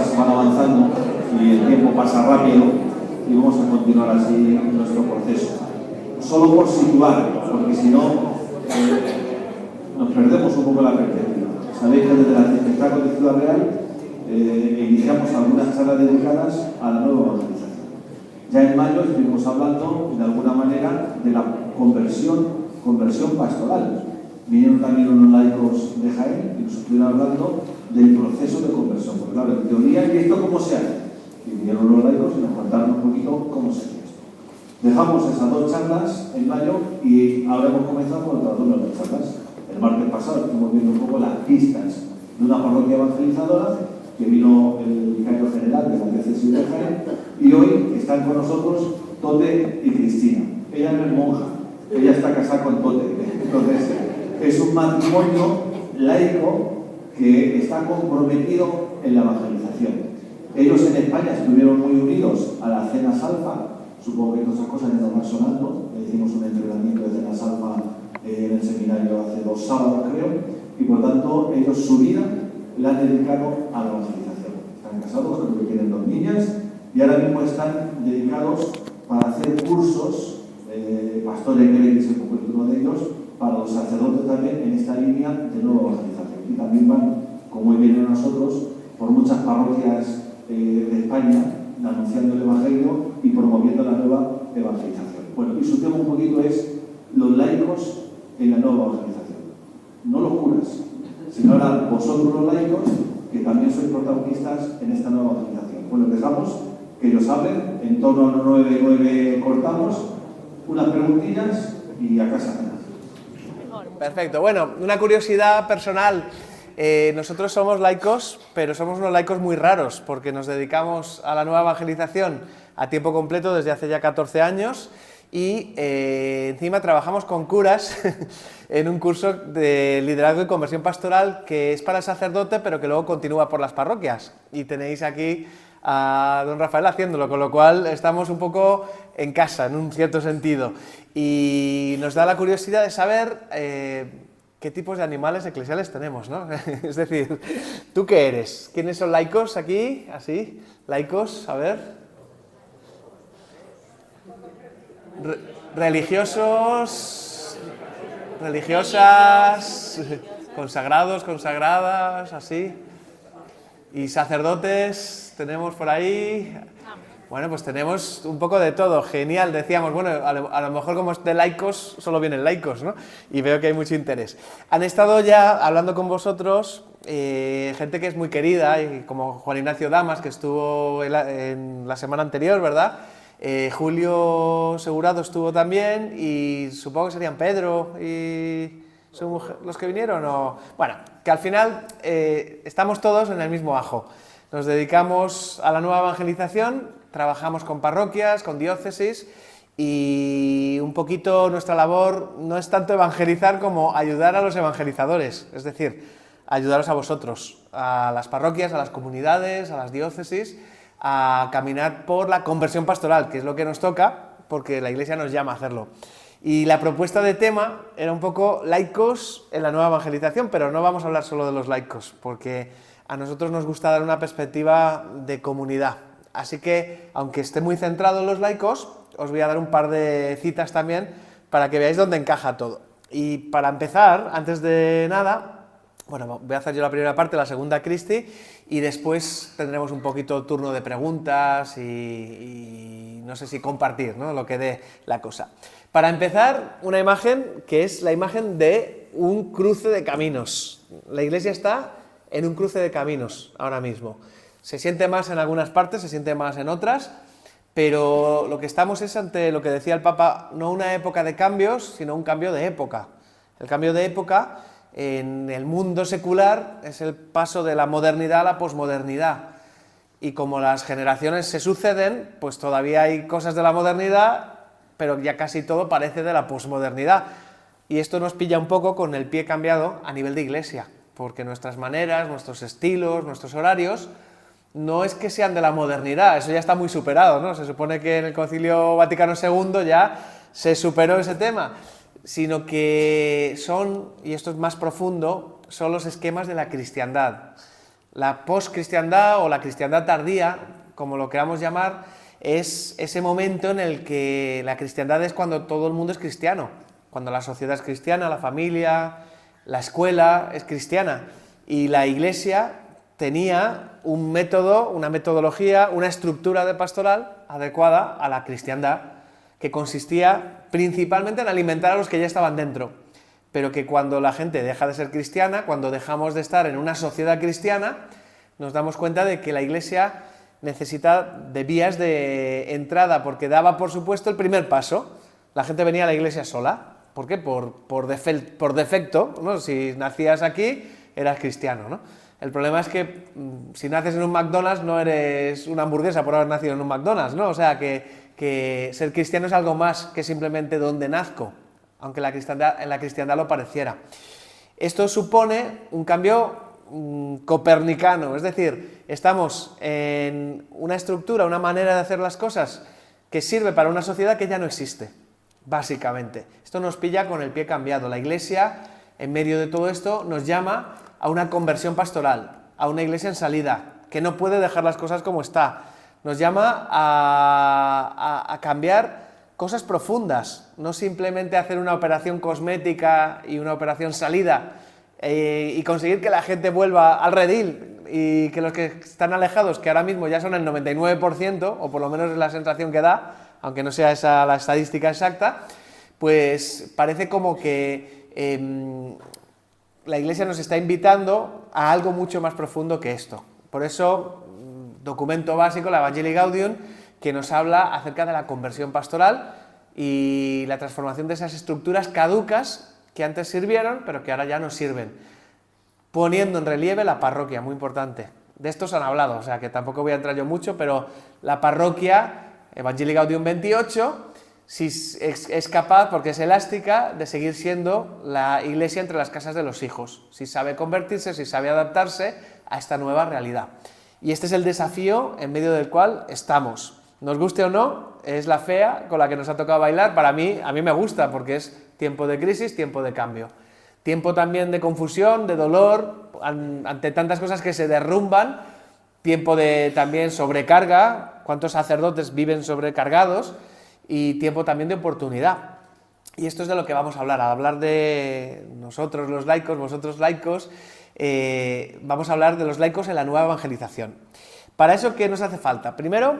horas van avanzando y el tiempo pasa rápido y vamos a continuar así nuestro proceso. Solo por situar, porque si no nos perdemos un poco la perspectiva. Sabéis que desde la Arciprestazgo de Ciudad Real iniciamos algunas charlas dedicadas a la nueva evangelización. Ya en mayo estuvimos hablando de alguna manera de la conversión pastoral. Vinieron también unos laicos de Jaén y nos estuvieron hablando del proceso de conversión. Porque claro, en teoría, ¿y esto cómo se hace? Y vinieron los laicos y nos contaron un poquito cómo se hace esto. Dejamos esas dos charlas en mayo y ahora hemos comenzado con otras dos nuevas charlas. El martes pasado estuvimos viendo un poco las pistas de una parroquia evangelizadora que vino el vicario general de la diócesis de Jaén y hoy están con nosotros Tote y Cristina. Ella no es monja, ella está casada con Tote. Entonces, es un matrimonio laico que está comprometido en la evangelización. Ellos en España estuvieron muy unidos a las cenas alfa. Supongo que otras cosas ya nos van sonando. Hicimos un entrenamiento de cenas alfa en el seminario hace 2 sábados, creo, y por tanto ellos su vida la han dedicado a la evangelización. Están casados, creo que tienen 2 niñas, y ahora mismo están dedicados para hacer cursos, Pastores Grey es uno de ellos, para los sacerdotes también en esta línea de nueva evangelización. Y también van, como hoy vienen nosotros, por muchas parroquias de España, anunciando el Evangelio y promoviendo la nueva evangelización. Bueno, y su tema un poquito es los laicos en la nueva evangelización. No los curas, sino ahora vosotros los laicos, que también sois protagonistas en esta nueva evangelización. Bueno, dejamos que ellos hablen, en torno a los 9 cortamos, unas preguntillas y a casa. Perfecto. Bueno, una curiosidad personal. Nosotros somos laicos, pero somos unos laicos muy raros, porque nos dedicamos a la nueva evangelización a tiempo completo desde hace ya 14 años y encima trabajamos con curas en un curso de liderazgo y conversión pastoral que es para el sacerdote, pero que luego continúa por las parroquias. Y tenéis aquí a don Rafael haciéndolo, con lo cual estamos un poco en casa, en un cierto sentido. Y nos da la curiosidad de saber qué tipos de animales eclesiales tenemos, ¿no? Es decir, ¿tú qué eres? ¿Quiénes son laicos aquí? ¿Así? ¿Laicos? A ver. Religiosos, religiosas, consagrados, consagradas, así. Y sacerdotes, tenemos por ahí. Bueno, pues tenemos un poco de todo, genial, decíamos, bueno, a lo mejor como es de laicos, solo vienen laicos, ¿no? Y veo que hay mucho interés. Han estado ya hablando con vosotros gente que es muy querida, y como Juan Ignacio Damas, que estuvo en la semana anterior, ¿verdad? Julio Segurado estuvo también, y supongo que serían Pedro y su mujer, los que vinieron, o... Bueno, que al final estamos todos en el mismo ajo. Nos dedicamos a la nueva evangelización, trabajamos con parroquias, con diócesis y un poquito nuestra labor no es tanto evangelizar como ayudar a los evangelizadores, es decir, ayudaros a vosotros, a las parroquias, a las comunidades, a las diócesis, a caminar por la conversión pastoral, que es lo que nos toca, porque la Iglesia nos llama a hacerlo. Y la propuesta de tema era un poco laicos en la nueva evangelización, pero no vamos a hablar solo de los laicos, porque a nosotros nos gusta dar una perspectiva de comunidad. Así que, aunque esté muy centrado en los laicos, os voy a dar un par de citas también para que veáis dónde encaja todo. Y para empezar, antes de nada, bueno, voy a hacer yo la primera parte, la segunda Cristi, y después tendremos un poquito turno de preguntas y no sé si compartir, ¿no?, lo que dé la cosa. Para empezar, una imagen que es la imagen de un cruce de caminos. La Iglesia está en un cruce de caminos ahora mismo. Se siente más en algunas partes, se siente más en otras, pero lo que estamos es ante lo que decía el Papa, no una época de cambios, sino un cambio de época. El cambio de época en el mundo secular es el paso de la modernidad a la posmodernidad. Y como las generaciones se suceden, pues todavía hay cosas de la modernidad, pero ya casi todo parece de la posmodernidad. Y esto nos pilla un poco con el pie cambiado a nivel de Iglesia, porque nuestras maneras, nuestros estilos, nuestros horarios, no es que sean de la modernidad, eso ya está muy superado, ¿no? Se supone que en el Concilio Vaticano II ya se superó ese tema, sino que son, y esto es más profundo, son los esquemas de la cristiandad. La postcristiandad o la cristiandad tardía, como lo queramos llamar, es ese momento en el que la cristiandad es cuando todo el mundo es cristiano, cuando la sociedad es cristiana, la familia, la escuela es cristiana, y la Iglesia tenía un método, una metodología, una estructura de pastoral adecuada a la cristiandad, que consistía principalmente en alimentar a los que ya estaban dentro, pero que cuando la gente deja de ser cristiana, cuando dejamos de estar en una sociedad cristiana, nos damos cuenta de que la Iglesia necesita de vías de entrada, porque daba, por supuesto, el primer paso. La gente venía a la Iglesia sola. ¿Por qué? Por defecto, ¿no? Si nacías aquí, eras cristiano, ¿no? El problema es que si naces en un McDonald's no eres una hamburguesa por haber nacido en un McDonald's, ¿no? O sea, que ser cristiano es algo más que simplemente donde nazco, aunque en la cristiandad lo pareciera. Esto supone un cambio copernicano, es decir, estamos en una estructura, una manera de hacer las cosas que sirve para una sociedad que ya no existe, básicamente. Esto nos pilla con el pie cambiado. La Iglesia, en medio de todo esto, nos llama a una conversión pastoral, a una Iglesia en salida, que no puede dejar las cosas como está. Nos llama a cambiar cosas profundas, no simplemente hacer una operación cosmética y una operación salida, y conseguir que la gente vuelva al redil y que los que están alejados, que ahora mismo ya son el 99%, o por lo menos es la sensación que da, aunque no sea esa la estadística exacta, pues parece como que la Iglesia nos está invitando a algo mucho más profundo que esto. Por eso, documento básico, la Evangelii Gaudium, que nos habla acerca de la conversión pastoral y la transformación de esas estructuras caducas que antes sirvieron, pero que ahora ya no sirven, poniendo en relieve la parroquia, muy importante. De estos han hablado, o sea que tampoco voy a entrar yo mucho, pero la parroquia, Evangelii Gaudium 28, si es capaz, porque es elástica, de seguir siendo la Iglesia entre las casas de los hijos, si sabe convertirse, si sabe adaptarse a esta nueva realidad. Y este es el desafío en medio del cual estamos. Nos guste o no, es la fea con la que nos ha tocado bailar. Para mí, a mí me gusta, porque es tiempo de crisis, tiempo de cambio. Tiempo también de confusión, de dolor, ante tantas cosas que se derrumban. Tiempo de también sobrecarga, cuántos sacerdotes viven sobrecargados, y tiempo también de oportunidad. Y esto es de lo que vamos a hablar de nosotros los laicos, vosotros laicos, vamos a hablar de los laicos en la nueva evangelización. Para eso, ¿qué nos hace falta? Primero,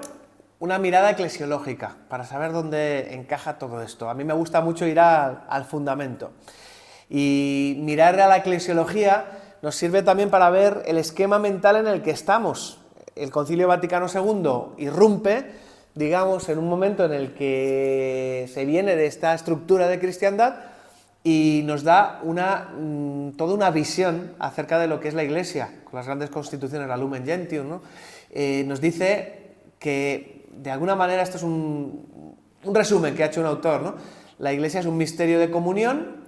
una mirada eclesiológica, para saber dónde encaja todo esto. A mí me gusta mucho ir al fundamento. Y mirar a la eclesiología nos sirve también para ver el esquema mental en el que estamos. El Concilio Vaticano II irrumpe, digamos, en un momento en el que se viene de esta estructura de cristiandad y nos da toda una visión acerca de lo que es la Iglesia, con las grandes constituciones, la Lumen Gentium, ¿no? Nos dice que, de alguna manera, esto es un resumen que ha hecho un autor, ¿no? La Iglesia es un misterio de comunión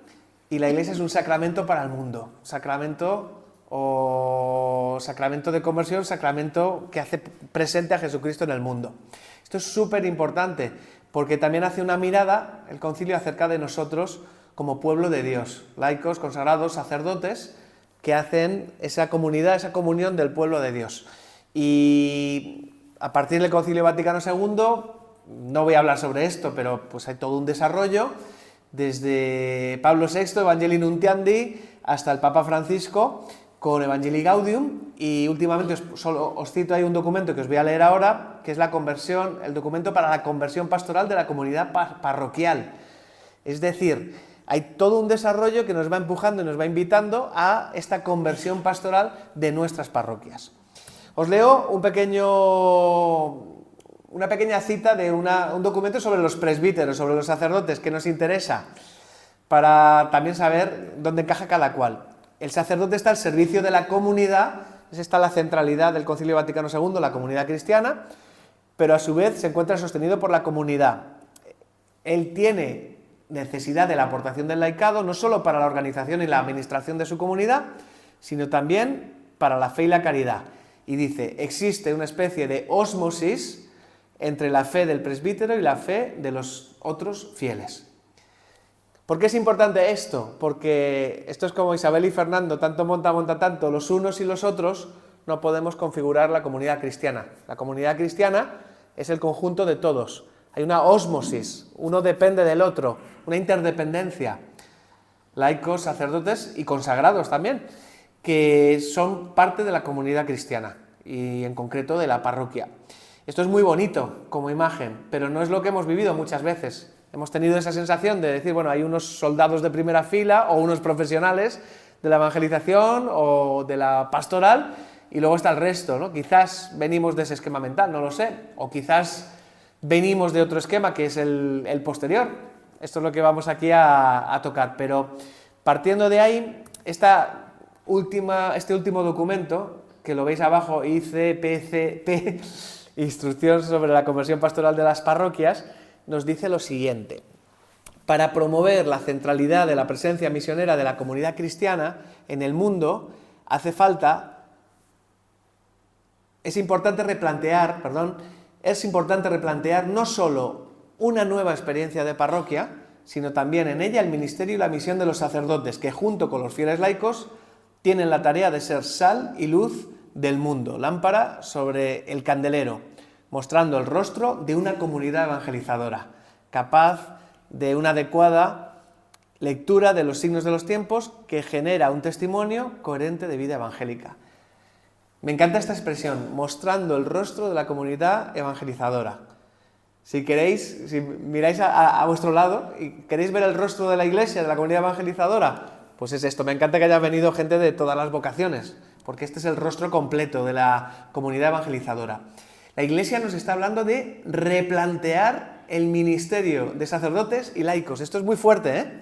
y la Iglesia es un sacramento para el mundo. Sacramento de conversión, sacramento que hace presente a Jesucristo en el mundo. Esto es súper importante, porque también hace una mirada, el concilio, acerca de nosotros como pueblo de Dios, laicos, consagrados, sacerdotes, que hacen esa comunidad, esa comunión del pueblo de Dios. Y a partir del Concilio Vaticano II, no voy a hablar sobre esto, pero pues hay todo un desarrollo, desde Pablo VI, Evangelii Nuntiandi, hasta el Papa Francisco, con Evangelii Gaudium, y últimamente solo os cito ahí un documento que os voy a leer ahora, que es el documento para la conversión pastoral de la comunidad parroquial. Es decir, hay todo un desarrollo que nos va empujando y nos va invitando a esta conversión pastoral de nuestras parroquias. Os leo una pequeña cita de un documento sobre los presbíteros, sobre los sacerdotes, que nos interesa para también saber dónde encaja cada cual. El sacerdote está al servicio de la comunidad, es esta la centralidad del Concilio Vaticano II, la comunidad cristiana, pero a su vez se encuentra sostenido por la comunidad. Él tiene necesidad de la aportación del laicado, no solo para la organización y la administración de su comunidad, sino también para la fe y la caridad. Y dice, existe una especie de ósmosis entre la fe del presbítero y la fe de los otros fieles. ¿Por qué es importante esto? Porque esto es como Isabel y Fernando, tanto monta tanto, los unos y los otros no podemos configurar la comunidad cristiana. La comunidad cristiana es el conjunto de todos. Hay una ósmosis, uno depende del otro, una interdependencia. Laicos, sacerdotes y consagrados también, que son parte de la comunidad cristiana y en concreto de la parroquia. Esto es muy bonito como imagen, pero no es lo que hemos vivido muchas veces. Hemos tenido esa sensación de decir, bueno, hay unos soldados de primera fila o unos profesionales de la evangelización o de la pastoral y luego está el resto, ¿no? Quizás venimos de ese esquema mental, no lo sé, o quizás venimos de otro esquema que es el posterior. Esto es lo que vamos aquí a tocar, pero partiendo de ahí, este último documento, que lo veis abajo, ICPCP, Instrucción sobre la conversión pastoral de las parroquias, nos dice lo siguiente: para promover la centralidad de la presencia misionera de la comunidad cristiana en el mundo, es importante replantear no solo una nueva experiencia de parroquia, sino también en ella el ministerio y la misión de los sacerdotes, que junto con los fieles laicos tienen la tarea de ser sal y luz del mundo, lámpara sobre el candelero, mostrando el rostro de una comunidad evangelizadora, capaz de una adecuada lectura de los signos de los tiempos que genera un testimonio coherente de vida evangélica. Me encanta esta expresión, mostrando el rostro de la comunidad evangelizadora. Si queréis, si miráis a vuestro lado y queréis ver el rostro de la iglesia, de la comunidad evangelizadora, pues es esto. Me encanta que haya venido gente de todas las vocaciones, porque este es el rostro completo de la comunidad evangelizadora. La iglesia nos está hablando de replantear el ministerio de sacerdotes y laicos. Esto es muy fuerte, ¿eh?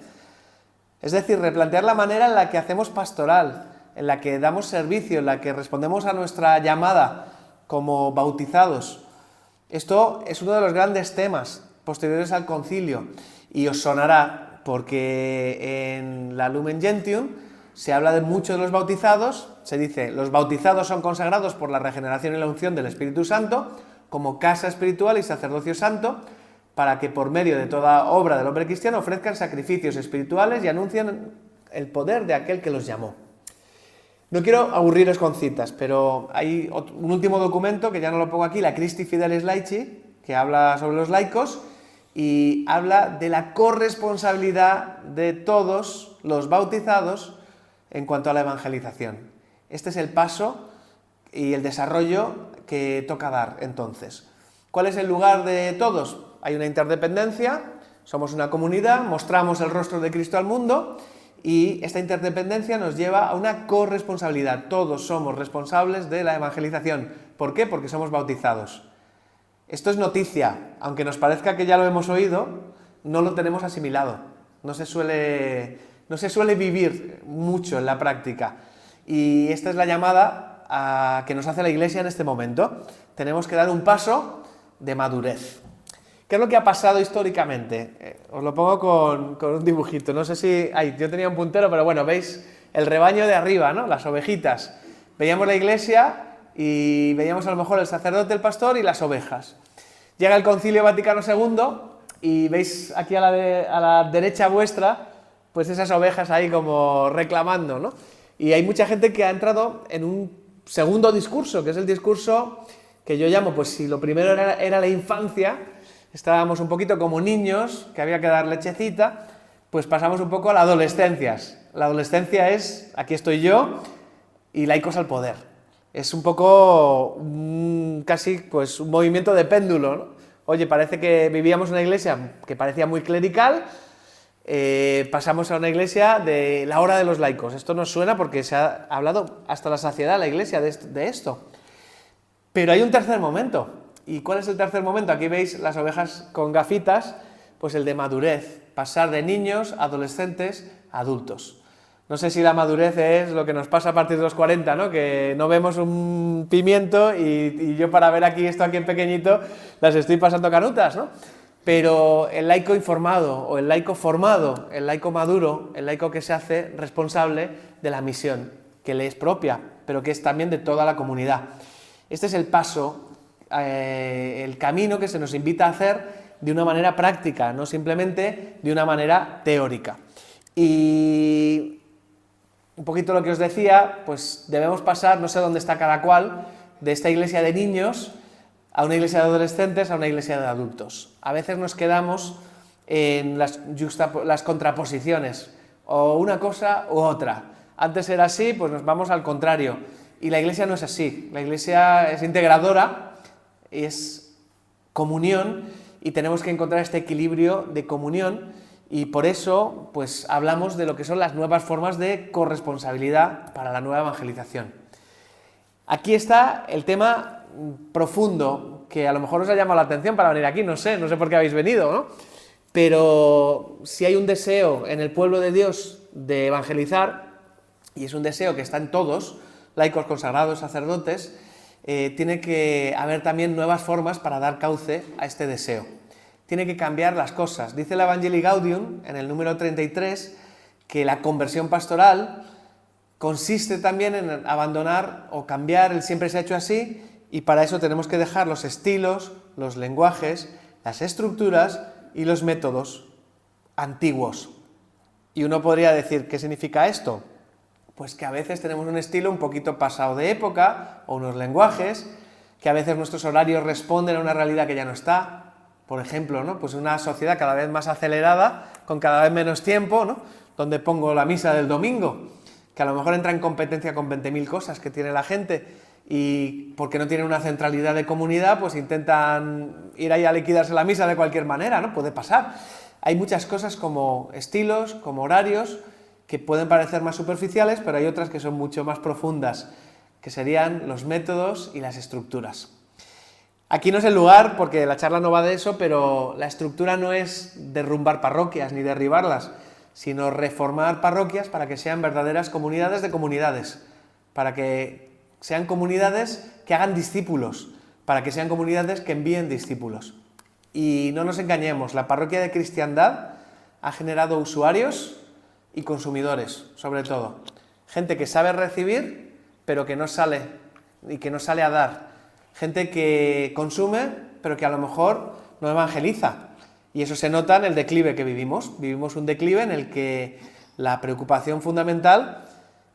Es decir, replantear la manera en la que hacemos pastoral, en la que damos servicio, en la que respondemos a nuestra llamada como bautizados. Esto es uno de los grandes temas posteriores al concilio y os sonará porque en la Lumen Gentium se habla de mucho de los bautizados, se dice, los bautizados son consagrados por la regeneración y la unción del Espíritu Santo como casa espiritual y sacerdocio santo, para que por medio de toda obra del hombre cristiano ofrezcan sacrificios espirituales y anuncien el poder de aquel que los llamó. No quiero aburriros con citas, pero hay un último documento que ya no lo pongo aquí, la Christi Fidelis Laici, que habla sobre los laicos y habla de la corresponsabilidad de todos los bautizados en cuanto a la evangelización. Este es el paso y el desarrollo que toca dar entonces. ¿Cuál es el lugar de todos? Hay una interdependencia, somos una comunidad, mostramos el rostro de Cristo al mundo y esta interdependencia nos lleva a una corresponsabilidad. Todos somos responsables de la evangelización. ¿Por qué? Porque somos bautizados. Esto es noticia, aunque nos parezca que ya lo hemos oído, no lo tenemos asimilado. No se suele vivir mucho en la práctica. Y esta es la llamada que nos hace la Iglesia en este momento. Tenemos que dar un paso de madurez. ¿Qué es lo que ha pasado históricamente? Os lo pongo con un dibujito. No sé si... yo tenía un puntero, pero bueno, veis el rebaño de arriba, ¿no? Las ovejitas. Veíamos la iglesia y veíamos a lo mejor el sacerdote, el pastor y las ovejas. Llega el Concilio Vaticano II y veis aquí a la derecha vuestra, pues esas ovejas ahí como reclamando, ¿no? Y hay mucha gente que ha entrado en un segundo discurso, que es el discurso que yo llamo, pues si lo primero era la infancia, estábamos un poquito como niños, que había que dar lechecita, pues pasamos un poco a la adolescencia. La adolescencia es, aquí estoy yo, y laicos al poder. Es un poco casi pues un movimiento de péndulo, ¿no? Oye, parece que vivíamos en una iglesia que parecía muy clerical, pasamos a una iglesia de la hora de los laicos. Esto nos suena porque se ha hablado hasta la saciedad en la iglesia de esto. Pero hay un tercer momento. ¿Y cuál es el tercer momento? Aquí veis las ovejas con gafitas, pues el de madurez, pasar de niños, adolescentes, a adultos. No sé si la madurez es lo que nos pasa a partir de los 40, ¿no? Que no vemos un pimiento y yo para ver esto aquí en pequeñito las estoy pasando canutas, ¿no? Pero el laico informado o el laico formado, el laico maduro, el laico que se hace responsable de la misión, que le es propia, pero que es también de toda la comunidad. Este es el paso, el camino que se nos invita a hacer de una manera práctica, no simplemente de una manera teórica. Y un poquito lo que os decía, pues debemos pasar, no sé dónde está cada cual, de esta iglesia de niños a una iglesia de adolescentes, a una iglesia de adultos. A veces nos quedamos en las contraposiciones, o una cosa u otra. Antes era así, pues nos vamos al contrario. Y la iglesia no es así. La iglesia es integradora, es comunión, y tenemos que encontrar este equilibrio de comunión, y por eso pues hablamos de lo que son las nuevas formas de corresponsabilidad para la nueva evangelización. Aquí está el tema profundo, que a lo mejor os ha llamado la atención para venir aquí, no sé por qué habéis venido, ¿no? Pero si hay un deseo en el pueblo de Dios de evangelizar, y es un deseo que está en todos, laicos, consagrados, sacerdotes, tiene que haber también nuevas formas para dar cauce a este deseo. Tiene que cambiar las cosas. Dice el Evangelii Gaudium, en el número 33, que la conversión pastoral consiste también en abandonar o cambiar el siempre se ha hecho así, y para eso tenemos que dejar los estilos, los lenguajes, las estructuras y los métodos antiguos. Y uno podría decir, ¿qué significa esto? Pues que a veces tenemos un estilo un poquito pasado de época, o unos lenguajes, que a veces nuestros horarios responden a una realidad que ya no está. Por ejemplo, ¿no? Pues una sociedad cada vez más acelerada, con cada vez menos tiempo, ¿no? Donde pongo la misa del domingo, que a lo mejor entra en competencia con 20.000 cosas que tiene la gente, y porque no tienen una centralidad de comunidad, pues intentan ir ahí a liquidarse la misa de cualquier manera, ¿no? Puede pasar. Hay muchas cosas como estilos, como horarios, que pueden parecer más superficiales, pero hay otras que son mucho más profundas, que serían los métodos y las estructuras. Aquí no es el lugar, porque la charla no va de eso, pero la estructura no es derrumbar parroquias ni derribarlas, sino reformar parroquias para que sean verdaderas comunidades de comunidades, para que sean comunidades que hagan discípulos, para que sean comunidades que envíen discípulos. Y no nos engañemos, la parroquia de cristiandad ha generado usuarios y consumidores, sobre todo. Gente que sabe recibir, pero que no sale, y que no sale a dar. Gente que consume, pero que a lo mejor no evangeliza. Y eso se nota en el declive que vivimos. Vivimos un declive en el que la preocupación fundamental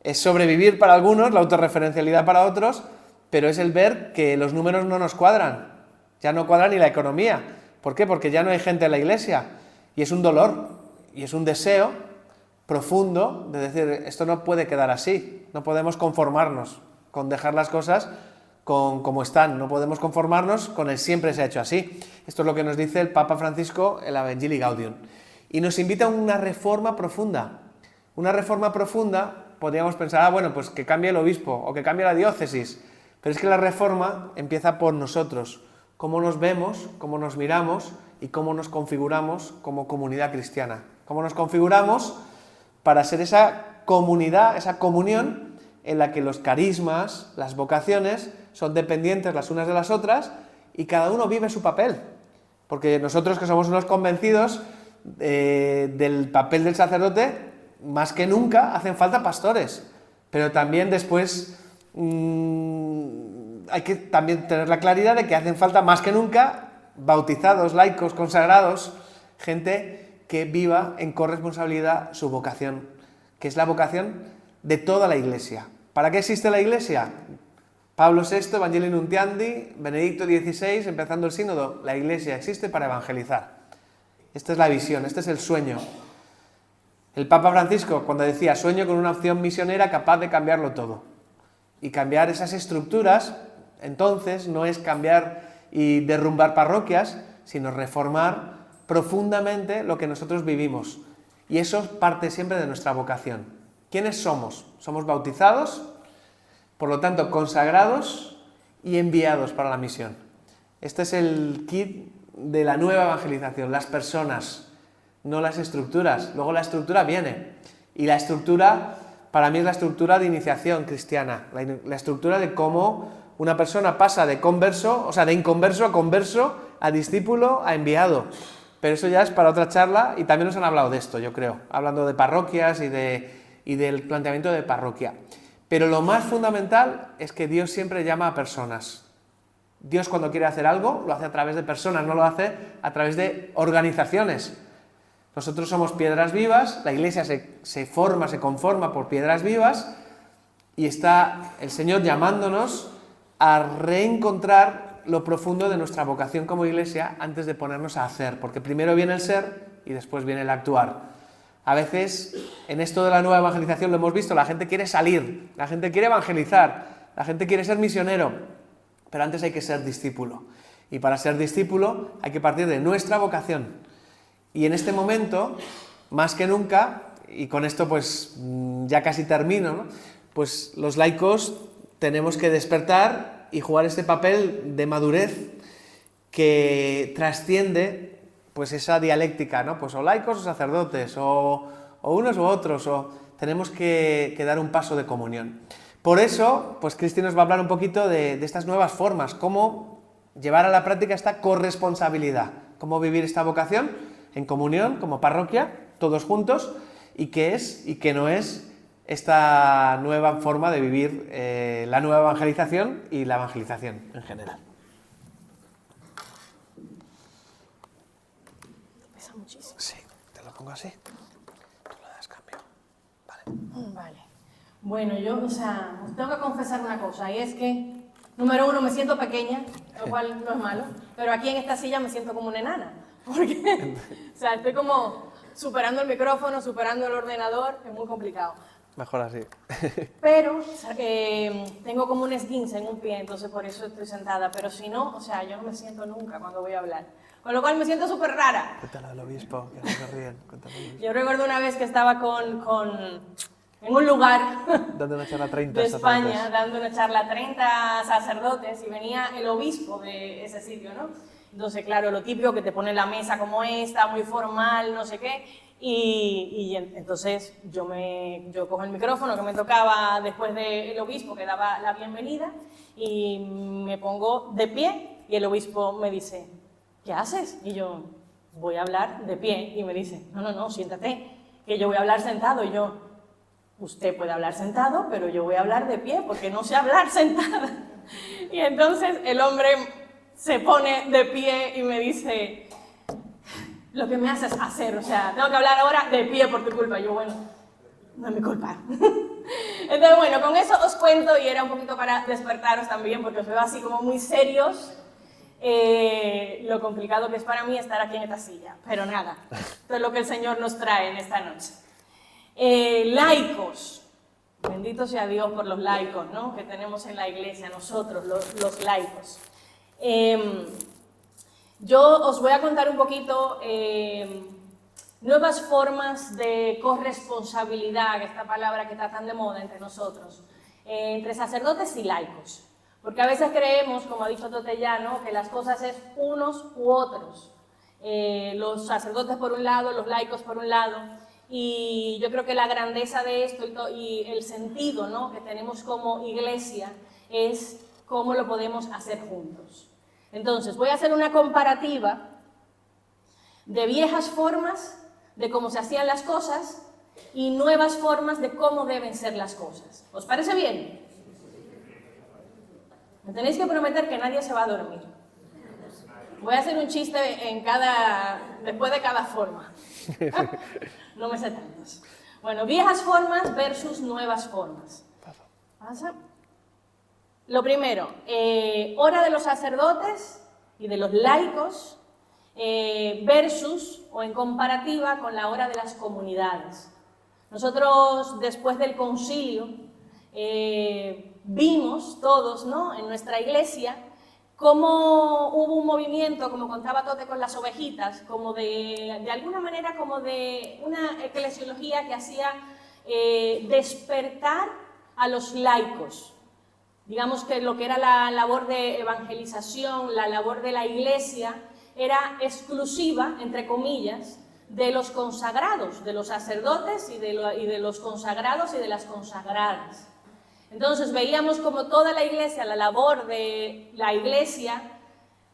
es sobrevivir para algunos, la autorreferencialidad para otros, pero es el ver que los números no nos cuadran. Ya no cuadra ni la economía. ¿Por qué? Porque ya no hay gente en la iglesia. Y es un dolor, y es un deseo profundo de decir, esto no puede quedar así. No podemos conformarnos con dejar las cosas como están. No podemos conformarnos con el siempre se ha hecho así. Esto es lo que nos dice el Papa Francisco en la Evangelii Gaudium. Y nos invita a una reforma profunda. Una reforma profunda, podríamos pensar, bueno, pues que cambie el obispo o que cambie la diócesis. Pero es que la reforma empieza por nosotros. Cómo nos vemos, cómo nos miramos y cómo nos configuramos como comunidad cristiana. Cómo nos configuramos para ser esa comunidad, esa comunión en la que los carismas, las vocaciones, son dependientes las unas de las otras y cada uno vive su papel. Porque nosotros, que somos unos convencidos del papel del sacerdote, más que nunca hacen falta pastores. Pero también después hay que también tener la claridad de que hacen falta más que nunca bautizados, laicos, consagrados, gente que viva en corresponsabilidad su vocación, que es la vocación de toda la Iglesia. ¿Para qué existe la Iglesia? Pablo VI, Evangelii Nuntiandi, Benedicto XVI, empezando el sínodo, la Iglesia existe para evangelizar. Esta es la visión, este es el sueño. El Papa Francisco, cuando decía, sueño con una opción misionera capaz de cambiarlo todo. Y cambiar esas estructuras, entonces, no es cambiar y derrumbar parroquias, sino reformar profundamente lo que nosotros vivimos. Y eso parte siempre de nuestra vocación. ¿Quiénes somos? Somos bautizados, por lo tanto consagrados y enviados para la misión. Este es el kit de la nueva evangelización, las personas, no las estructuras. Luego la estructura viene. Y la estructura, para mí, es la estructura de iniciación cristiana, la estructura de cómo una persona pasa de converso, o sea, de inconverso a converso, a discípulo, a enviado. Pero eso ya es para otra charla, y también nos han hablado de esto, yo creo, hablando de parroquias y del planteamiento de parroquia. Pero lo más fundamental es que Dios siempre llama a personas. Dios, cuando quiere hacer algo, lo hace a través de personas, no lo hace a través de organizaciones. Nosotros somos piedras vivas, la Iglesia se forma, se conforma por piedras vivas, y está el Señor llamándonos a reencontrar lo profundo de nuestra vocación como Iglesia antes de ponernos a hacer, porque primero viene el ser y después viene el actuar. A veces, en esto de la nueva evangelización lo hemos visto, la gente quiere salir, la gente quiere evangelizar, la gente quiere ser misionero, pero antes hay que ser discípulo. Y para ser discípulo hay que partir de nuestra vocación. Y en este momento, más que nunca, y con esto pues ya casi termino, ¿no? Pues los laicos tenemos que despertar y jugar este papel de madurez que trasciende pues esa dialéctica, ¿no? Pues o laicos o sacerdotes, o unos u otros, o tenemos que dar un paso de comunión. Por eso, pues Cristi nos va a hablar un poquito de estas nuevas formas, cómo llevar a la práctica esta corresponsabilidad, cómo vivir esta vocación en comunión, como parroquia, todos juntos, y qué es y qué no es esta nueva forma de vivir la nueva evangelización y la evangelización en general. Pesa muchísimo. Sí, te lo pongo así. Tú le das cambio. Vale. Vale. Bueno, yo, os tengo que confesar una cosa, y es que, número uno, me siento pequeña, lo cual no es malo, pero aquí en esta silla me siento como una enana, porque, estoy como superando el micrófono, superando el ordenador, es muy complicado. Mejor así. Pero tengo como un esguince en un pie, entonces por eso estoy sentada. Pero si no, yo no me siento nunca cuando voy a hablar. Con lo cual me siento súper rara. Cuéntalo del obispo, que no se ríen. Yo recuerdo una vez que estaba en un lugar dando una charla a 30 de España, dando una charla a 30 sacerdotes, y venía el obispo de ese sitio, ¿no? Entonces, claro, lo típico que te pone la mesa como esta, muy formal, no sé qué. Y entonces yo cojo el micrófono que me tocaba después del obispo que daba la bienvenida y me pongo de pie, y el obispo me dice, ¿qué haces? Y yo, voy a hablar de pie, y me dice, no, siéntate, que yo voy a hablar sentado. Y yo, usted puede hablar sentado, pero yo voy a hablar de pie porque no sé hablar sentada. Y entonces el hombre se pone de pie y me dice, lo que me haces hacer, tengo que hablar ahora de pie por tu culpa. Y yo, bueno, no es mi culpa. Entonces, bueno, con eso os cuento, y era un poquito para despertaros también, porque os veo así como muy serios, lo complicado que es para mí estar aquí en esta silla. Pero nada, esto es lo que el Señor nos trae en esta noche. Laicos, bendito sea Dios por los laicos, ¿no?, que tenemos en la iglesia, nosotros, los laicos. Yo os voy a contar un poquito nuevas formas de corresponsabilidad, esta palabra que está tan de moda entre nosotros, entre sacerdotes y laicos. Porque a veces creemos, como ha dicho Totellano, que las cosas es unos u otros. Los sacerdotes por un lado, los laicos por un lado. Y yo creo que la grandeza de esto y el sentido, ¿no?, que tenemos como iglesia es cómo lo podemos hacer juntos. Entonces, voy a hacer una comparativa de viejas formas de cómo se hacían las cosas y nuevas formas de cómo deben ser las cosas. ¿Os parece bien? Me tenéis que prometer que nadie se va a dormir. Voy a hacer un chiste después de cada forma. No me sé tantos. Bueno, viejas formas versus nuevas formas. ¿Pasa? Lo primero, hora de los sacerdotes y de los laicos versus o en comparativa con la hora de las comunidades. Nosotros, después del concilio, vimos todos, ¿no?, en nuestra iglesia cómo hubo un movimiento, como contaba Tote con las ovejitas, como de alguna manera como de una eclesiología que hacía despertar a los laicos. Digamos que lo que era la labor de evangelización, la labor de la iglesia, era exclusiva, entre comillas, de los consagrados, de los sacerdotes y de los consagrados y de las consagradas. Entonces veíamos como toda la iglesia, la labor de la iglesia,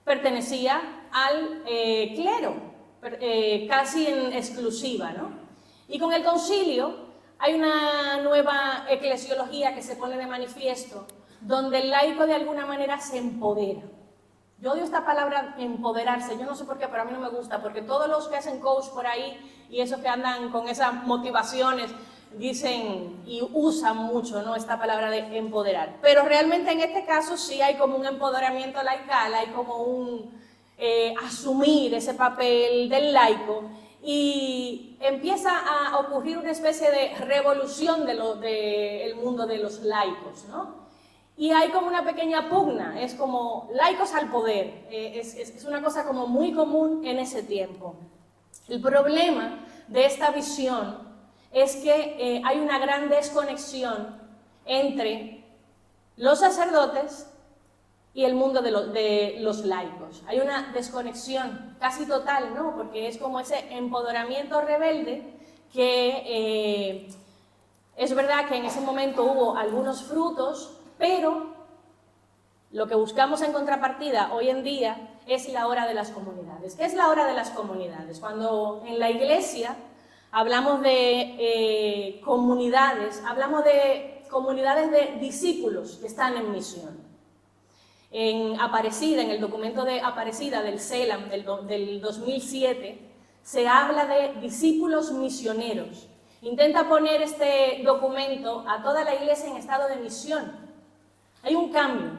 pertenecía al clero, casi en exclusiva, ¿no? Y con el concilio hay una nueva eclesiología que se pone de manifiesto, donde el laico de alguna manera se empodera. Yo odio esta palabra empoderarse, yo no sé por qué, pero a mí no me gusta, porque todos los que hacen coach por ahí y esos que andan con esas motivaciones dicen y usan mucho, ¿no?, esta palabra de empoderar. Pero realmente en este caso sí hay como un empoderamiento laical, hay como un asumir ese papel del laico y empieza a ocurrir una especie de revolución del mundo de los laicos, ¿no? Y hay como una pequeña pugna, es como laicos al poder, es una cosa como muy común en ese tiempo. El problema de esta visión es que hay una gran desconexión entre los sacerdotes y el mundo de los laicos. Hay una desconexión casi total, ¿no? Porque es como ese empoderamiento rebelde que es verdad que en ese momento hubo algunos frutos, pero lo que buscamos en contrapartida hoy en día es la hora de las comunidades. ¿Qué es la hora de las comunidades? Cuando en la iglesia hablamos de comunidades, hablamos de comunidades de discípulos que están en misión. En Aparecida, en el documento de Aparecida del CELAM del 2007, se habla de discípulos misioneros. Intenta poner este documento a toda la iglesia en estado de misión. Hay un cambio.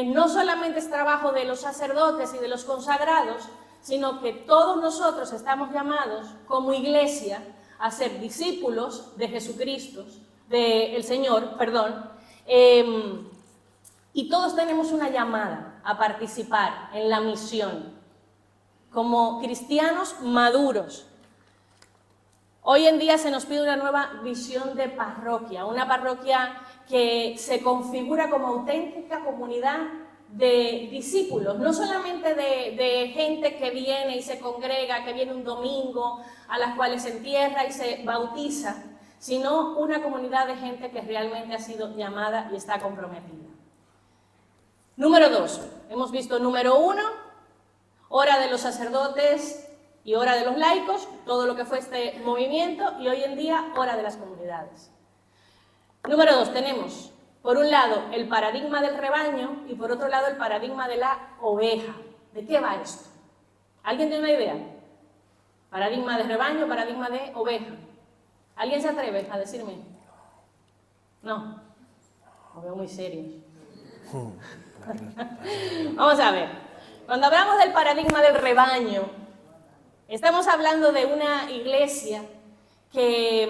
No solamente es trabajo de los sacerdotes y de los consagrados, sino que todos nosotros estamos llamados como iglesia a ser discípulos de Jesucristo, del Señor, perdón, y todos tenemos una llamada a participar en la misión como cristianos maduros. Hoy en día se nos pide una nueva visión de parroquia, una parroquia que se configura como auténtica comunidad de discípulos, no solamente de gente que viene y se congrega, que viene un domingo, a las cuales se entierra y se bautiza, sino una comunidad de gente que realmente ha sido llamada y está comprometida. Número 2, hemos visto número 1, hora de los sacerdotes y hora de los laicos, todo lo que fue este movimiento, y hoy en día hora de las comunidades. Número 2, tenemos, por un lado, el paradigma del rebaño y por otro lado el paradigma de la oveja. ¿De qué va esto? ¿Alguien tiene una idea? Paradigma de rebaño, paradigma de oveja. ¿Alguien se atreve a decirme? No, los veo muy serios. Vamos a ver, cuando hablamos del paradigma del rebaño, estamos hablando de una iglesia que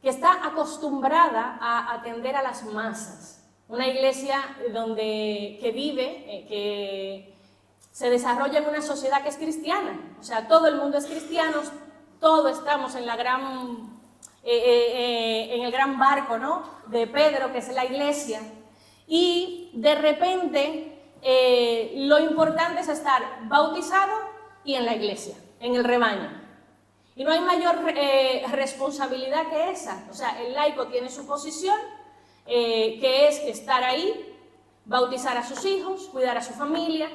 está acostumbrada a atender a las masas, una iglesia que vive, que se desarrolla en una sociedad que es cristiana, o sea, todo el mundo es cristiano, todos estamos en el gran barco, ¿no?, de Pedro, que es la iglesia, y de repente lo importante es estar bautizado y en la iglesia, en el rebaño. Y no hay mayor responsabilidad que esa. O sea, el laico tiene su posición, que es estar ahí, bautizar a sus hijos, cuidar a su familia,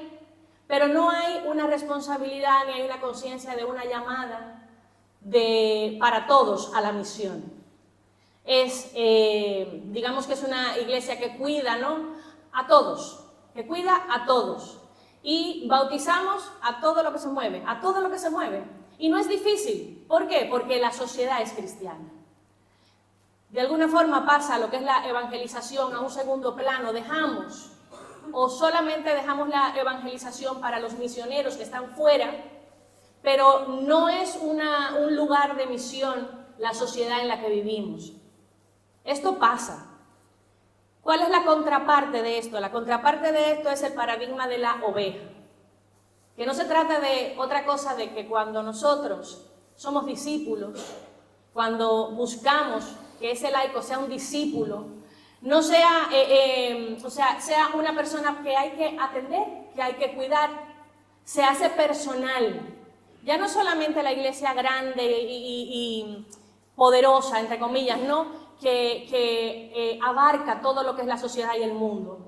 pero no hay una responsabilidad ni hay una conciencia de una llamada para todos a la misión. Digamos que es una iglesia que cuida, ¿no?, a todos, que cuida a todos. Y bautizamos a todo lo que se mueve, a todo lo que se mueve. Y no es difícil. ¿Por qué? Porque la sociedad es cristiana. De alguna forma pasa lo que es la evangelización a un segundo plano. Solamente dejamos la evangelización para los misioneros que están fuera, pero no es un lugar de misión la sociedad en la que vivimos. Esto pasa. ¿Cuál es la contraparte de esto? La contraparte de esto es el paradigma de la oveja. Que no se trata de otra cosa de que cuando nosotros somos discípulos, cuando buscamos que ese laico sea un discípulo, no sea, sea una persona que hay que atender, que hay que cuidar, se hace personal. Ya no solamente la iglesia grande y poderosa, entre comillas, ¿no?, que abarca todo lo que es la sociedad y el mundo.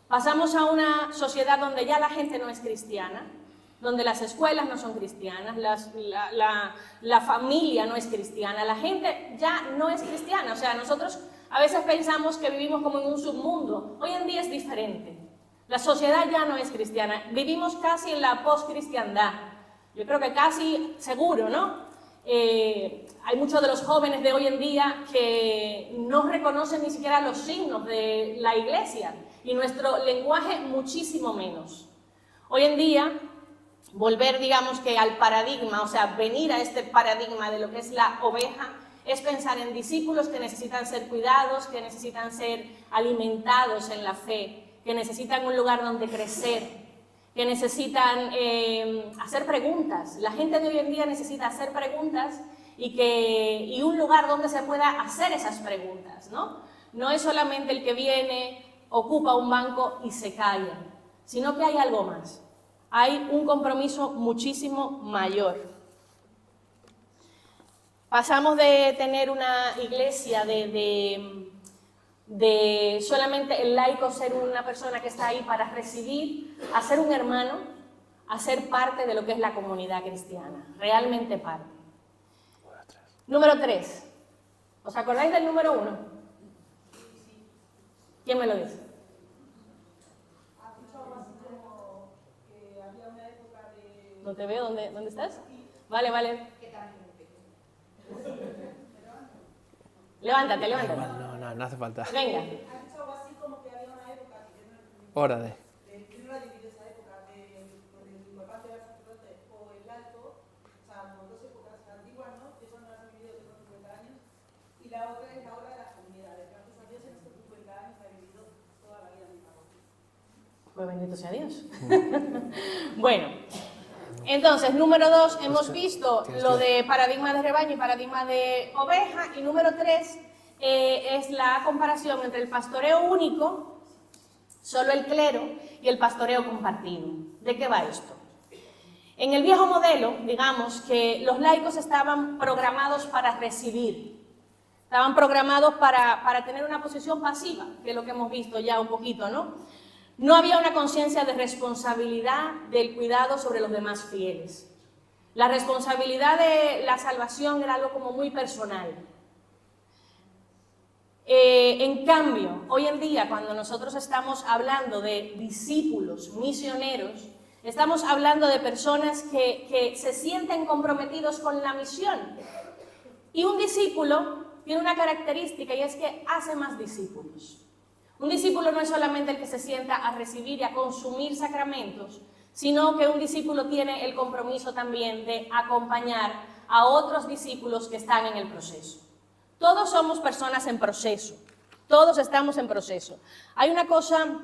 Pasamos a una sociedad donde ya la gente no es cristiana, donde las escuelas no son cristianas, la familia no es cristiana, la gente ya no es cristiana. O sea, nosotros a veces pensamos que vivimos como en un submundo. Hoy en día es diferente. La sociedad ya no es cristiana. Vivimos casi en la poscristiandad. Yo creo que casi seguro, ¿no? Hay muchos de los jóvenes de hoy en día que no reconocen ni siquiera los signos de la iglesia y nuestro lenguaje muchísimo menos. Hoy en día, volver, digamos que al paradigma, o sea, venir a este paradigma de lo que es la oveja, es pensar en discípulos que necesitan ser cuidados, que necesitan ser alimentados en la fe, que necesitan un lugar donde crecer, que necesitan hacer preguntas. La gente de hoy en día necesita hacer preguntas y un lugar donde se pueda hacer esas preguntas, ¿no? No es solamente el que viene, ocupa un banco y se calla, sino que hay algo más. Hay un compromiso muchísimo mayor. Pasamos de tener una iglesia de solamente el laico ser una persona que está ahí para recibir, a ser un hermano, a ser parte de lo que es la comunidad cristiana, realmente parte. Número 3. ¿Os acordáis del número 1? ¿Quién me lo dice? No te veo, ¿dónde estás? Vale. Levántate. No hace falta. Venga. Hora de. Pues bendito sea Dios. Bueno, entonces, número 2, hemos visto lo de paradigma de rebaño y paradigma de oveja. Y número 3 es la comparación entre el pastoreo único, solo el clero, y el pastoreo compartido. ¿De qué va esto? En el viejo modelo, digamos que los laicos estaban programados para recibir, estaban programados para tener una posición pasiva, que es lo que hemos visto ya un poquito, ¿no? No había una conciencia de responsabilidad del cuidado sobre los demás fieles. La responsabilidad de la salvación era algo como muy personal. En cambio, hoy en día, cuando nosotros estamos hablando de discípulos, misioneros, estamos hablando de personas que se sienten comprometidos con la misión. Y un discípulo tiene una característica y es que hace más discípulos. Un discípulo no es solamente el que se sienta a recibir y a consumir sacramentos, sino que un discípulo tiene el compromiso también de acompañar a otros discípulos que están en el proceso. Todos somos personas en proceso, todos estamos en proceso. Hay una cosa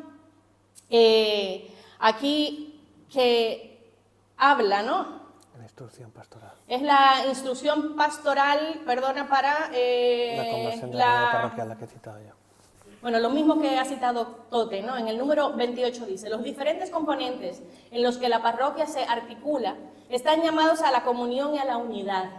aquí que habla, ¿no? La instrucción pastoral. Es la instrucción pastoral, perdona, para La conversión de la parroquial, la que he citado yo. Bueno, lo mismo que ha citado Tote, ¿no? En el número 28 dice, los diferentes componentes en los que la parroquia se articula están llamados a la comunión y a la unidad.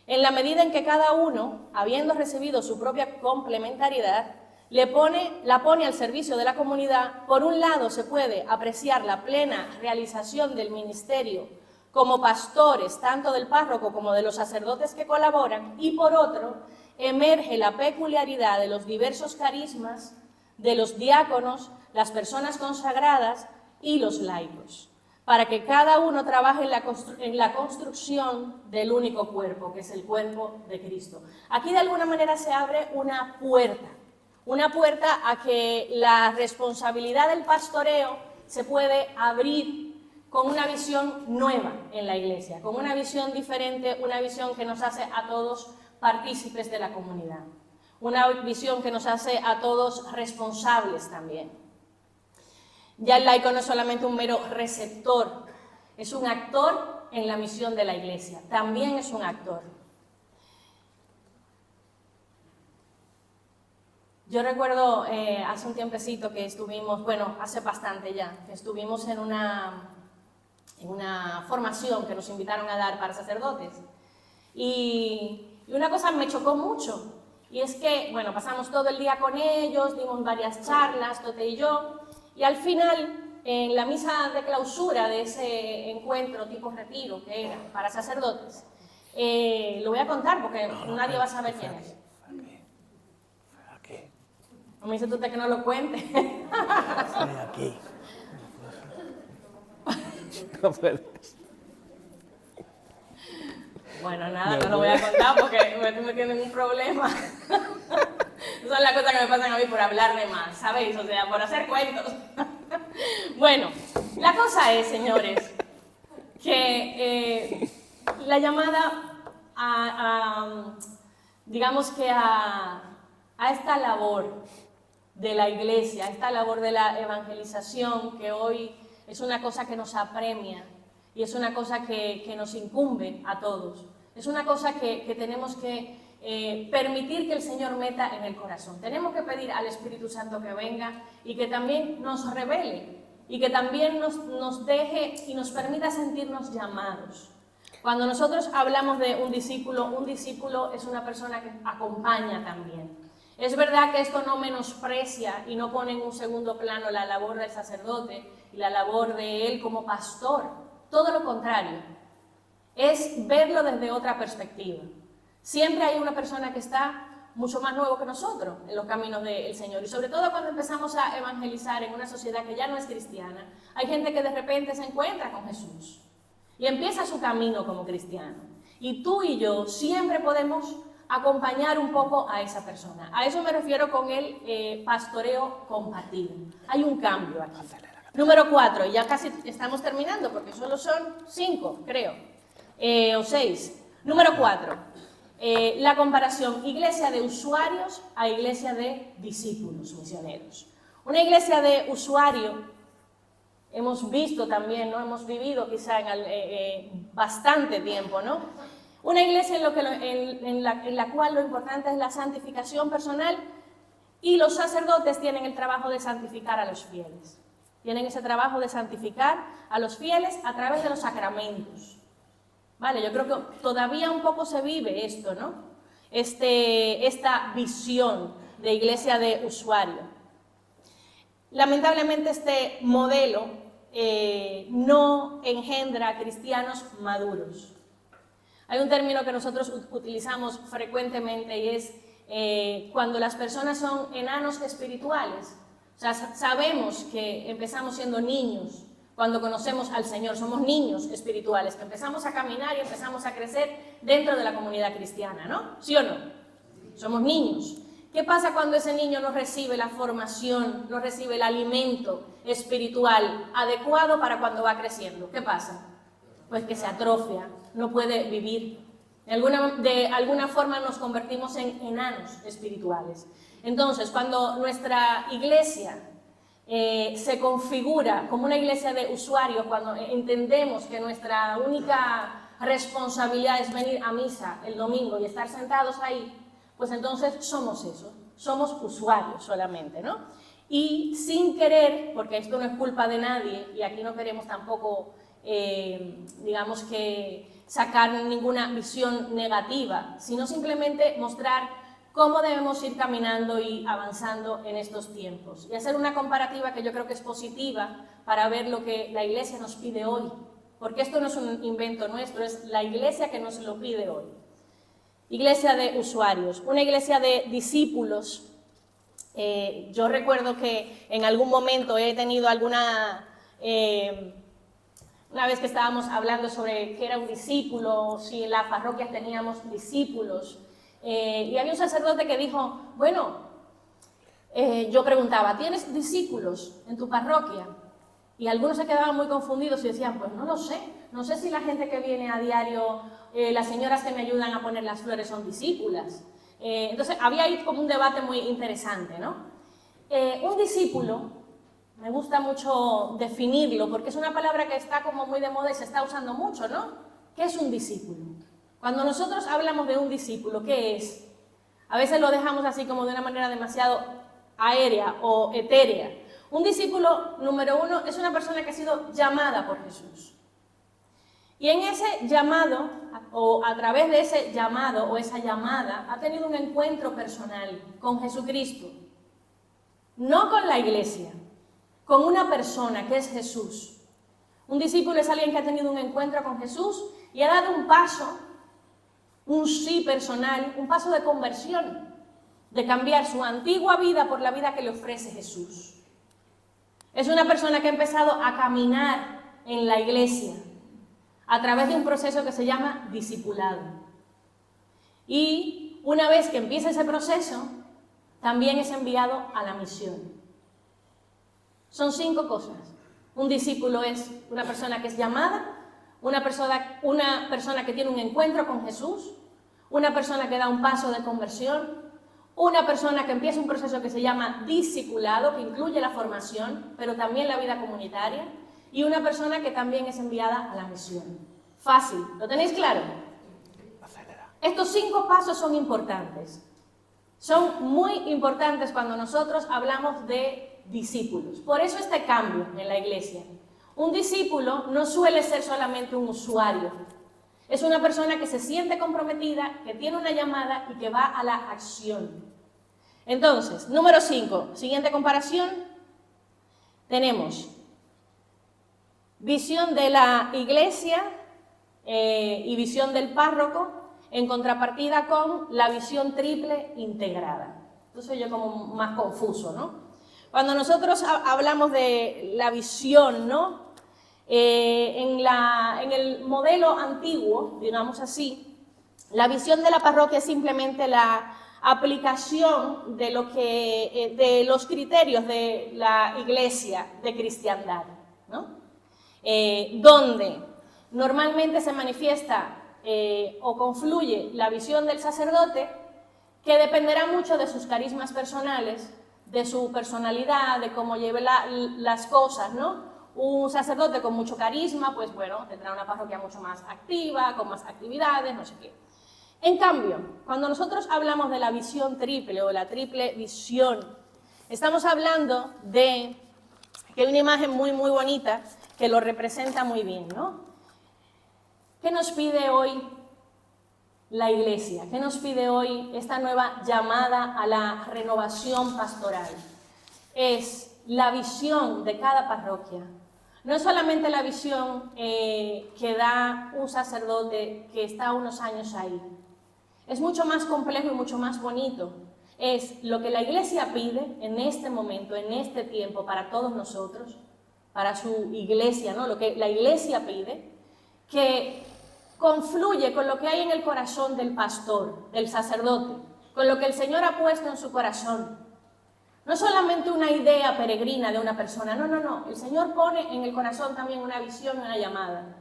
En la medida en que cada uno, habiendo recibido su propia complementariedad, la pone al servicio de la comunidad, por un lado se puede apreciar la plena realización del ministerio como pastores, tanto del párroco como de los sacerdotes que colaboran, y por otro, emerge la peculiaridad de los diversos carismas de los diáconos, las personas consagradas y los laicos, para que cada uno trabaje en la construcción del único cuerpo, que es el cuerpo de Cristo. Aquí de alguna manera se abre una puerta a que la responsabilidad del pastoreo se puede abrir con una visión nueva en la iglesia, con una visión diferente, una visión que nos hace a todos partícipes de la comunidad, una visión que nos hace a todos responsables también. Ya el laico no es solamente un mero receptor, es un actor en la misión de la iglesia, también es un actor. Yo recuerdo hace un tiempecito que estuvimos, bueno, hace bastante ya, que estuvimos en una formación que nos invitaron a dar para sacerdotes. Y una cosa me chocó mucho, y es que, bueno, pasamos todo el día con ellos, dimos varias charlas, Tote y yo, y al final, en la misa de clausura de ese encuentro tipo retiro que era para sacerdotes, lo voy a contar porque nadie va a saber quién es. Me dice tú que no lo cuente. Estoy aquí. No puedes. Bueno, nada, no lo voy a contar porque me estoy metiendo en un problema. Son las cosas que me pasan a mí por hablar de más, ¿sabéis? O sea, por hacer cuentos. Bueno, la cosa es, señores, que la llamada digamos que a esta labor de la iglesia, a esta labor de la evangelización, que hoy es una cosa que nos apremia y es una cosa que nos incumbe a todos. Es una cosa que tenemos que permitir que el Señor meta en el corazón. Tenemos que pedir al Espíritu Santo que venga y que también nos revele y que también nos deje y nos permita sentirnos llamados. Cuando nosotros hablamos de un discípulo es una persona que acompaña también. Es verdad que esto no menosprecia y no pone en un segundo plano la labor del sacerdote y la labor de él como pastor. Todo lo contrario. Es verlo desde otra perspectiva. Siempre hay una persona que está mucho más nuevo que nosotros en los caminos del Señor. Y sobre todo cuando empezamos a evangelizar en una sociedad que ya no es cristiana, hay gente que de repente se encuentra con Jesús y empieza su camino como cristiano. Y tú y yo siempre podemos acompañar un poco a esa persona. A eso me refiero con el pastoreo compartido. Hay un cambio aquí. Número 4, ya casi estamos terminando porque solo son 5, creo, o 6. Número 4. La comparación iglesia de usuarios a iglesia de discípulos misioneros. Una iglesia de usuario, hemos visto también, ¿no? Hemos vivido quizá en bastante tiempo, ¿no? Una iglesia en la cual lo importante es la santificación personal y los sacerdotes tienen el trabajo de santificar a los fieles. Tienen ese trabajo de santificar a los fieles a través de los sacramentos. Vale, yo creo que todavía un poco se vive esto, ¿no? Esta visión de iglesia de usuario. Lamentablemente este modelo no engendra cristianos maduros. Hay un término que nosotros utilizamos frecuentemente y es cuando las personas son enanos espirituales. O sea, sabemos que empezamos siendo niños. Cuando conocemos al Señor, somos niños espirituales, que empezamos a caminar y empezamos a crecer dentro de la comunidad cristiana, ¿no? ¿Sí o no? Somos niños. ¿Qué pasa cuando ese niño no recibe la formación, no recibe el alimento espiritual adecuado para cuando va creciendo? ¿Qué pasa? Pues que se atrofia, no puede vivir. De alguna forma nos convertimos en enanos espirituales. Entonces, cuando nuestra iglesia se configura como una iglesia de usuarios, cuando entendemos que nuestra única responsabilidad es venir a misa el domingo y estar sentados ahí, pues entonces somos eso, somos usuarios solamente, ¿no? Y sin querer, porque esto no es culpa de nadie y aquí no queremos tampoco, digamos que sacar ninguna visión negativa, sino simplemente mostrar cómo debemos ir caminando y avanzando en estos tiempos. Y hacer una comparativa que yo creo que es positiva para ver lo que la Iglesia nos pide hoy. Porque esto no es un invento nuestro, es la Iglesia que nos lo pide hoy. Iglesia de usuarios, una iglesia de discípulos. Yo recuerdo que en algún momento he tenido una vez que estábamos hablando sobre qué era un discípulo, si en las parroquias teníamos discípulos, y había un sacerdote que dijo, bueno, yo preguntaba, ¿tienes discípulos en tu parroquia? Y algunos se quedaban muy confundidos y decían, pues no lo sé, no sé si la gente que viene a diario, las señoras que me ayudan a poner las flores son discípulas. Entonces había ahí como un debate muy interesante, ¿no? Un discípulo, me gusta mucho definirlo porque es una palabra que está como muy de moda y se está usando mucho, ¿no? ¿Qué es un discípulo? Cuando nosotros hablamos de un discípulo, ¿qué es? A veces lo dejamos así como de una manera demasiado aérea o etérea. Un discípulo, número uno, es una persona que ha sido llamada por Jesús. Y en ese llamado, o a través de ese llamado o esa llamada, ha tenido un encuentro personal con Jesucristo. No con la iglesia, con una persona que es Jesús. Un discípulo es alguien que ha tenido un encuentro con Jesús y ha dado un paso, un sí personal, un paso de conversión, de cambiar su antigua vida por la vida que le ofrece Jesús. Es una persona que ha empezado a caminar en la iglesia a través de un proceso que se llama discipulado. Y una vez que empieza ese proceso, también es enviado a la misión. Son 5 cosas. Un discípulo es una persona que es llamada, una persona que tiene un encuentro con Jesús, una persona que da un paso de conversión, una persona que empieza un proceso que se llama discipulado, que incluye la formación, pero también la vida comunitaria, y una persona que también es enviada a la misión. Fácil, ¿lo tenéis claro? Estos 5 pasos son importantes. Son muy importantes cuando nosotros hablamos de discípulos. Por eso este cambio en la iglesia. Un discípulo no suele ser solamente un usuario. Es una persona que se siente comprometida, que tiene una llamada y que va a la acción. Entonces, número 5, siguiente comparación. Tenemos visión de la iglesia y visión del párroco, en contrapartida con la visión triple integrada. Entonces yo como más confuso, ¿no? Cuando nosotros hablamos de la visión, ¿no? En el modelo antiguo, digamos así, la visión de la parroquia es simplemente la aplicación de los criterios de la iglesia de cristiandad, ¿no? Donde normalmente se manifiesta o confluye la visión del sacerdote, que dependerá mucho de sus carismas personales, de su personalidad, de cómo lleve las cosas, ¿no? Un sacerdote con mucho carisma, pues bueno, tendrá una parroquia mucho más activa, con más actividades, no sé qué. En cambio, cuando nosotros hablamos de la visión triple o la triple visión, estamos hablando de que hay una imagen muy bonita que lo representa muy bien, ¿no? ¿Qué nos pide hoy la iglesia? ¿Qué nos pide hoy esta nueva llamada a la renovación pastoral? Es la visión de cada parroquia. No es solamente la visión que da un sacerdote que está unos años ahí. Es mucho más complejo y mucho más bonito. Es lo que la iglesia pide en este momento, en este tiempo, para todos nosotros, para su iglesia, ¿no? Lo que la iglesia pide, que confluye con lo que hay en el corazón del pastor, del sacerdote, con lo que el Señor ha puesto en su corazón. No es solamente una idea peregrina de una persona, no. El Señor pone en el corazón también una visión y una llamada.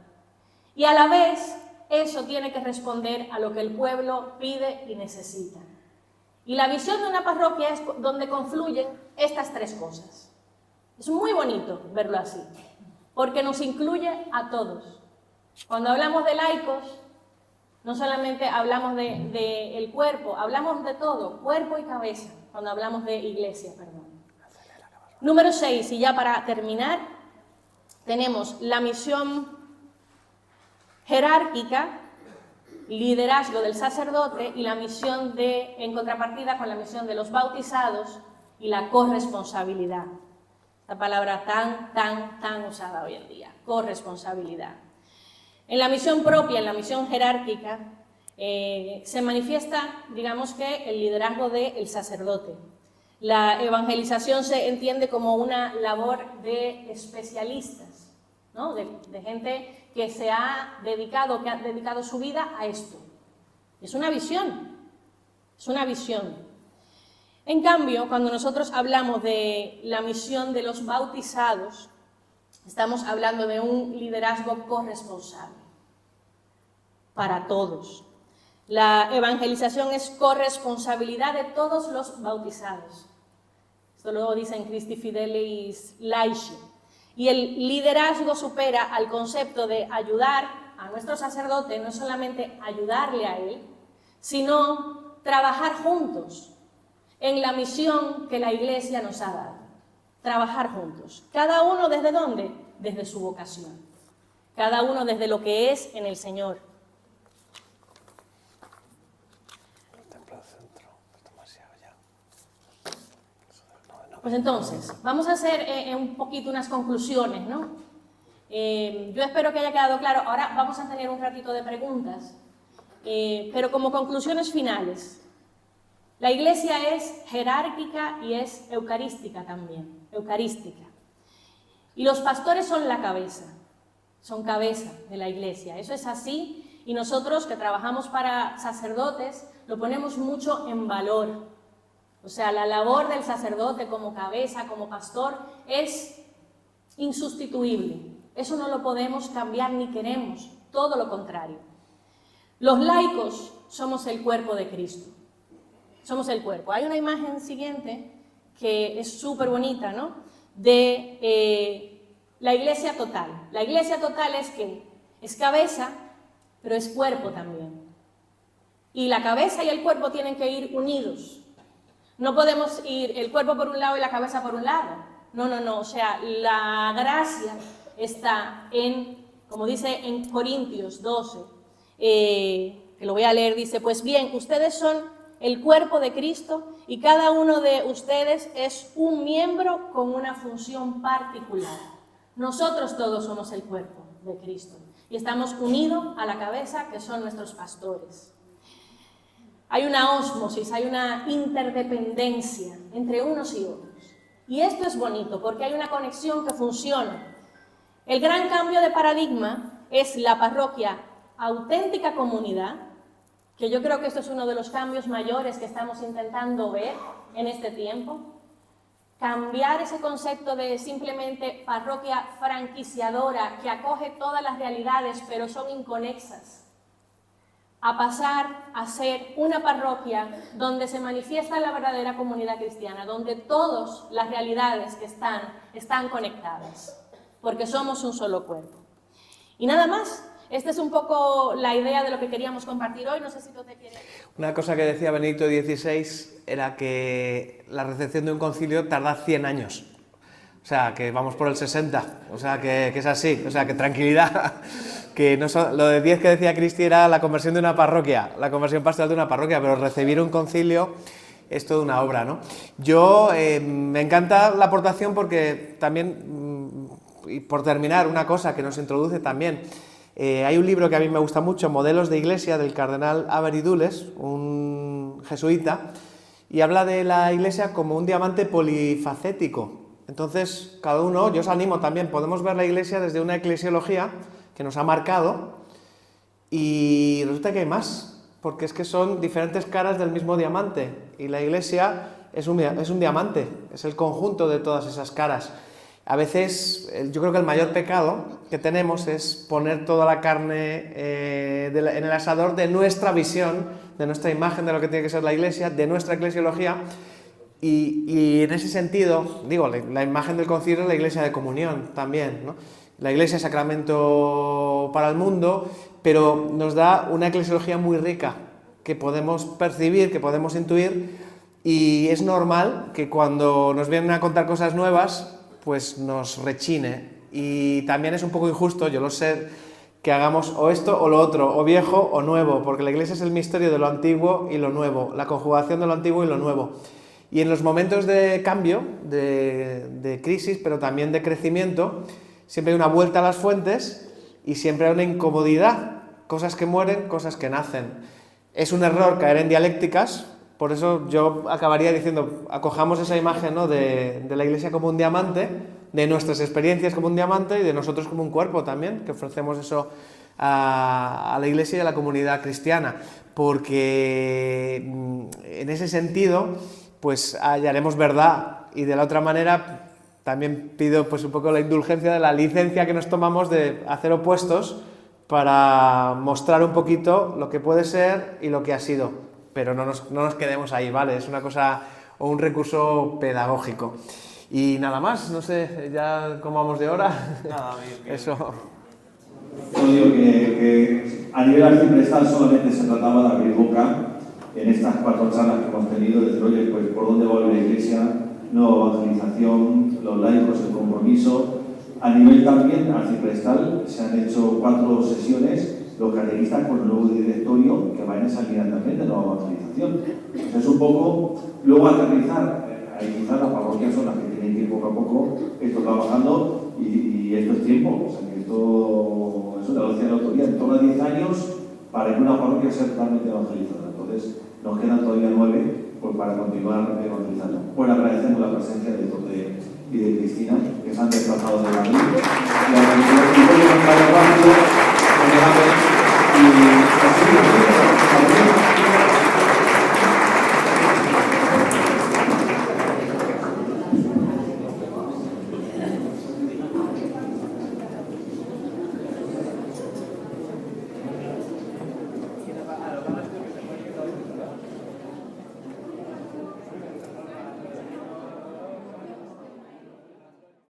Y a la vez, eso tiene que responder a lo que el pueblo pide y necesita. Y la visión de una parroquia es donde confluyen estas 3 cosas. Es muy bonito verlo así, porque nos incluye a todos. Cuando hablamos de laicos, no solamente hablamos del cuerpo, hablamos de todo, cuerpo y cabeza, cuando hablamos de iglesia, perdón. Número 6, y ya para terminar, tenemos la misión jerárquica, liderazgo del sacerdote, y la misión en contrapartida con la misión de los bautizados y la corresponsabilidad. Esta palabra tan usada hoy en día, corresponsabilidad. En la misión propia, en la misión jerárquica, se manifiesta, digamos que, el liderazgo del sacerdote. La evangelización se entiende como una labor de especialistas, ¿no? De gente que ha dedicado su vida a esto. Es una visión, es una visión. En cambio, cuando nosotros hablamos de la misión de los bautizados, estamos hablando de un liderazgo corresponsable para todos. La evangelización es corresponsabilidad de todos los bautizados. Esto lo dice en Christi Fidelis Laici. Y el liderazgo supera al concepto de ayudar a nuestro sacerdote, no solamente ayudarle a él, sino trabajar juntos en la misión que la Iglesia nos ha dado. Trabajar juntos. ¿Cada uno desde dónde? Desde su vocación. Cada uno desde lo que es en el Señor. Pues entonces, vamos a hacer un poquito unas conclusiones, ¿no? Yo espero que haya quedado claro. Ahora vamos a tener un ratito de preguntas, pero como conclusiones finales. La Iglesia es jerárquica y es eucarística también, eucarística. Y los pastores son la cabeza, son cabeza de la Iglesia. Eso es así y nosotros que trabajamos para sacerdotes lo ponemos mucho en valor. O sea, la labor del sacerdote como cabeza, como pastor, es insustituible. Eso no lo podemos cambiar ni queremos, todo lo contrario. Los laicos somos el cuerpo de Cristo. Somos el cuerpo. Hay una imagen siguiente que es súper bonita, ¿no? De la iglesia total. La iglesia total es que es cabeza, pero es cuerpo también. Y la cabeza y el cuerpo tienen que ir unidos. No podemos ir el cuerpo por un lado y la cabeza por un lado. No, no, no. O sea, la gracia está en, como dice en Corintios 12, que lo voy a leer, dice, pues bien, ustedes son el cuerpo de Cristo y cada uno de ustedes es un miembro con una función particular. Nosotros todos somos el cuerpo de Cristo y estamos unidos a la cabeza que son nuestros pastores. Hay una ósmosis, hay una interdependencia entre unos y otros. Y esto es bonito porque hay una conexión que funciona. El gran cambio de paradigma es la parroquia auténtica comunidad, que yo creo que esto es uno de los cambios mayores que estamos intentando ver en este tiempo. Cambiar ese concepto de simplemente parroquia franquiciadora que acoge todas las realidades pero son inconexas, a pasar a ser una parroquia donde se manifiesta la verdadera comunidad cristiana, donde todas las realidades que están conectadas, porque somos un solo cuerpo. Y nada más, esta es un poco la idea de lo que queríamos compartir hoy, no sé si tú te quieres... Una cosa que decía Benedicto XVI era que la recepción de un concilio tarda 100 años. O sea, que vamos por el 60, o sea, que es así, o sea, que tranquilidad, que no son, lo de 10 que decía Cristi era la conversión de una parroquia, la conversión pastoral de una parroquia, pero recibir un concilio es toda una obra, ¿no? Yo, me encanta la aportación porque también, y por terminar, una cosa que nos introduce también, hay un libro que a mí me gusta mucho, Modelos de Iglesia, del cardenal Avery Dulles, un jesuita, y habla de la Iglesia como un diamante polifacético. Entonces, cada uno, yo os animo también, podemos ver la Iglesia desde una eclesiología que nos ha marcado y resulta que hay más, porque es que son diferentes caras del mismo diamante y la Iglesia es un diamante, es el conjunto de todas esas caras. A veces, yo creo que el mayor pecado que tenemos es poner toda la carne en el asador de nuestra visión, de nuestra imagen de lo que tiene que ser la Iglesia, de nuestra eclesiología. Y en ese sentido, digo, la imagen del concilio es la Iglesia de comunión también, ¿no? La Iglesia es sacramento para el mundo, pero nos da una eclesiología muy rica que podemos percibir, que podemos intuir, y es normal que cuando nos vienen a contar cosas nuevas, pues nos rechine. Y también es un poco injusto, yo lo sé, que hagamos o esto o lo otro, o viejo o nuevo, porque la Iglesia es el misterio de lo antiguo y lo nuevo, la conjugación de lo antiguo y lo nuevo. Y en los momentos de cambio, de crisis, pero también de crecimiento, siempre hay una vuelta a las fuentes y siempre hay una incomodidad, cosas que mueren, cosas que nacen. Es un error caer en dialécticas, por eso yo acabaría diciendo, acojamos esa imagen, ¿no?, de la Iglesia como un diamante, de nuestras experiencias como un diamante y de nosotros como un cuerpo también, que ofrecemos eso a la Iglesia y a la comunidad cristiana, porque en ese sentido pues hallaremos verdad y de la otra manera también pido pues un poco la indulgencia de la licencia que nos tomamos de hacer opuestos para mostrar un poquito lo que puede ser y lo que ha sido, pero no nos quedemos ahí, ¿vale? Es una cosa o un recurso pedagógico. Y nada más, no sé, ya cómo vamos de hora. Nada, bien. Eso. Yo digo que a nivel arciprestal solamente se trataba de abrir boca en estas 4 charlas que hemos tenido, decir, oye, pues por dónde va la Iglesia, nueva evangelización, los laicos, el compromiso. A nivel también arciprestal se han hecho 4 sesiones, los catequistas con el nuevo directorio que va en esa línea también de nueva evangelización. Pues es un poco, luego aterrizar, ahí quizás las parroquias son las que tienen que ir poco a poco esto trabajando y esto es tiempo, o sea que esto, eso te lo decía el otro día, en torno a 10 años para que una parroquia sea totalmente evangelizada. Entonces nos quedan todavía 9 pues para continuar evangelizando. Bueno, agradecemos la presencia de Tote y de Cristina, que se han desplazado de Madrid.